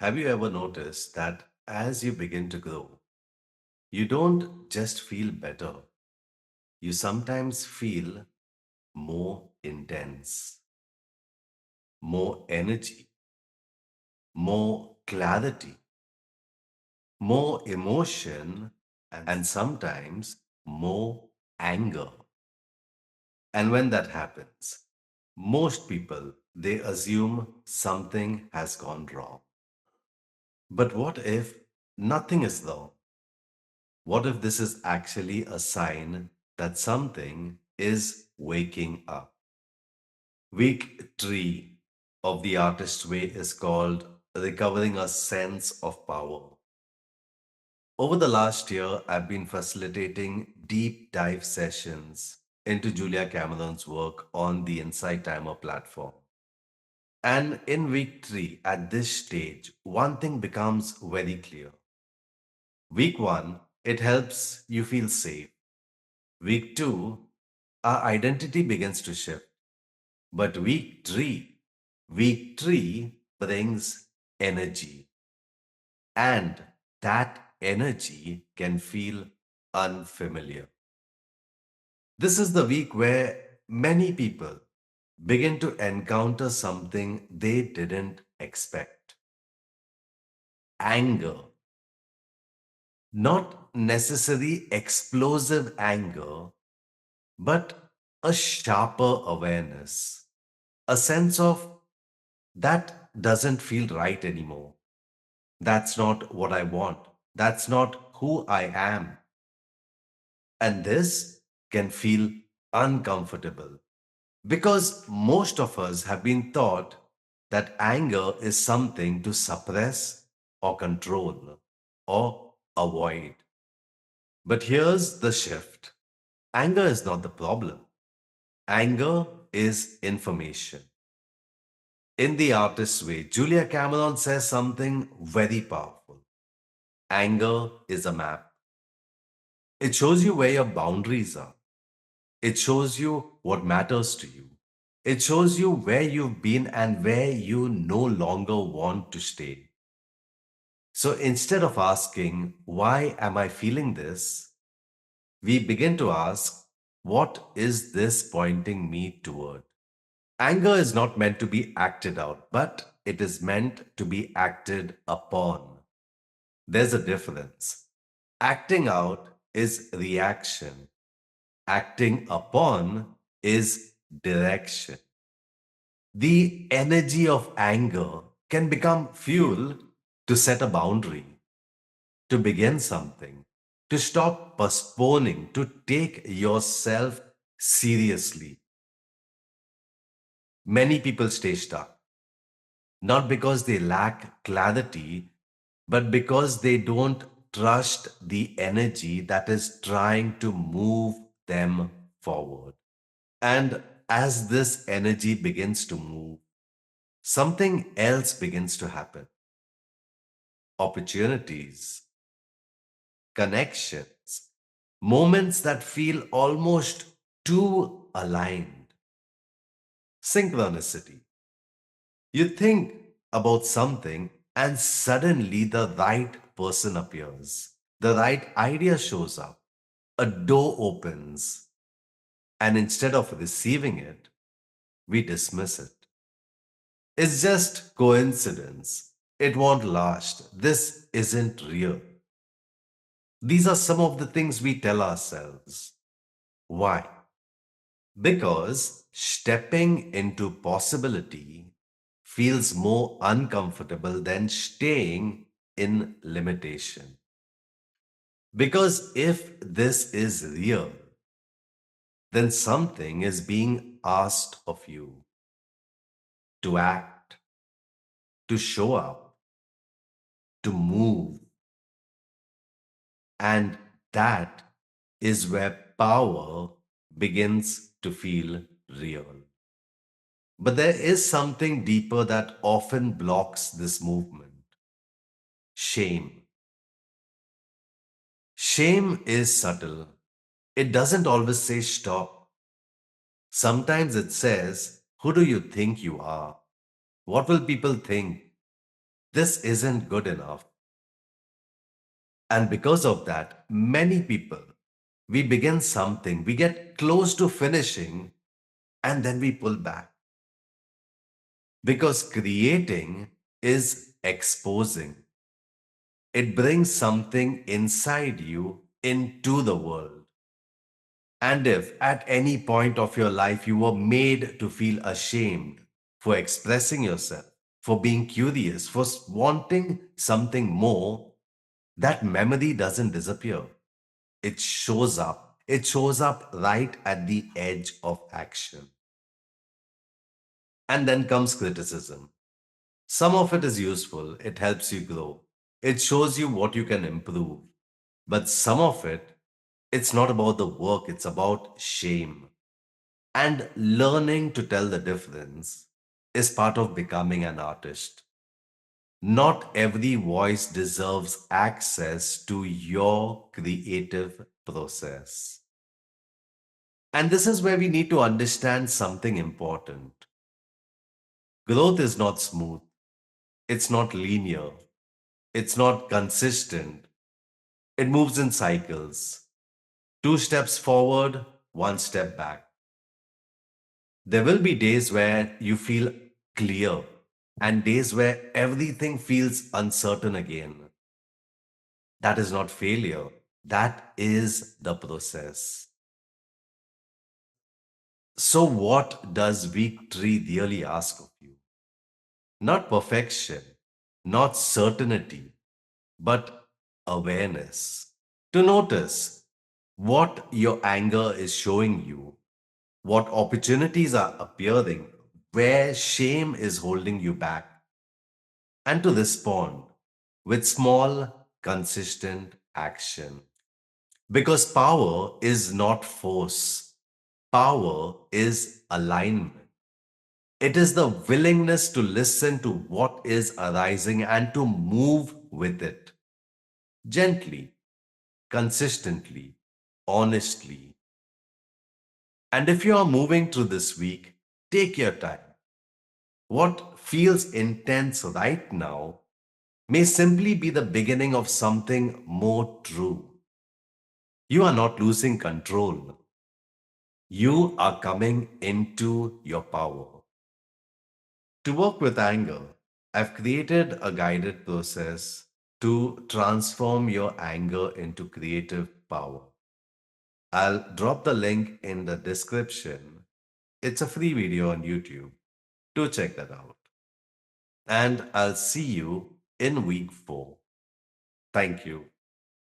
Have you ever noticed that as you begin to grow, you don't just feel better, you sometimes feel more intense, more energy, more clarity, more emotion, and sometimes more anger. And when that happens, most people they assume something has gone wrong. But what if nothing is wrong? What if this is actually a sign that something is waking up? Week 3 of the artist way is called Recovering a Sense of Power. Over the last year, I've been facilitating deep dive sessions into Julia Cameron's work on the Insight Timer platform. And in week 3, at this stage, one thing becomes very clear. Week 1, it helps you feel safe. Week 2, our identity begins to shift. But week 3 brings energy. And that energy can feel unfamiliar. This is the week where many people begin to encounter something they didn't expect. Anger. Not necessarily explosive anger, but a sharper awareness, a sense of that doesn't feel right anymore. That's not what I want. That's not who I am. And this can feel uncomfortable because most of us have been taught that anger is something to suppress or control or avoid. But here's the shift: anger is not the problem, anger is information. In the artist's way, Julia Cameron says something very powerful. Anger is a map. It shows you where your boundaries are. It shows you what matters to you. It shows you where you've been and where you no longer want to stay. So instead of asking, why am I feeling this? We begin to ask, what is this pointing me toward? Anger is not meant to be acted out, but it is meant to be acted upon. There's a difference. Acting out is reaction, acting upon is direction. The energy of anger can become fuel to set a boundary, to begin something, to stop postponing, to take yourself seriously. Many people stay stuck, not because they lack clarity, but because they don't trust the energy that is trying to move them forward. And as this energy begins to move, something else begins to happen: opportunities, connections, moments that feel almost too aligned. Synchronicity. You think about something, and suddenly the right person appears, the right idea shows up, a door opens, and instead of receiving it, we dismiss it. It's just coincidence. It won't last. This isn't real. These are some of the things we tell ourselves. Why? Because stepping into possibility feels more uncomfortable than staying in limitation. Because if this is real, then something is being asked of you: to act, to show up, to move. And that is where power begins to feel real. But there is something deeper that often blocks this movement: shame. Shame is subtle. It doesn't always say stop. Sometimes it says, who do you think you are? What will people think? this isn't good enough. And because of that, many people, we begin something, we get close to finishing, and then we pull back. Because creating is exposing, it brings something inside you into the world. And if at any point of your life you were made to feel ashamed for expressing yourself, for being curious, for wanting something more, that memory doesn't disappear. It shows up. It shows up right at the edge of action. And then comes criticism. Some of it is useful, it helps you grow, it shows you what you can improve. But some of it, it's not about the work, it's about shame. And learning to tell the difference is part of becoming an artist. Not every voice deserves access to your creative process. And this is where we need to understand something important. Growth is not smooth, it's not linear, it's not consistent, it moves in cycles. Two steps forward, one step back. There will be days where you feel clear and days where everything feels uncertain again. That is not failure, that is the process. So, what does week 3 really ask of you? Not perfection, not certainty, but awareness. To notice what your anger is showing you, what opportunities are appearing, where shame is holding you back, and to respond with small, consistent action. Because power is not force, power is alignment. It is the willingness to listen to what is arising and to move with it gently, consistently, honestly. And if you are moving through this week, take your time. What feels intense right now may simply be the beginning of something more true. You are not losing control. You are coming into your power. To work with anger, I've created a guided process to transform your anger into creative power. I'll drop the link in the description. It's a free video on YouTube. Do check that out. And I'll see you in week 4. Thank you.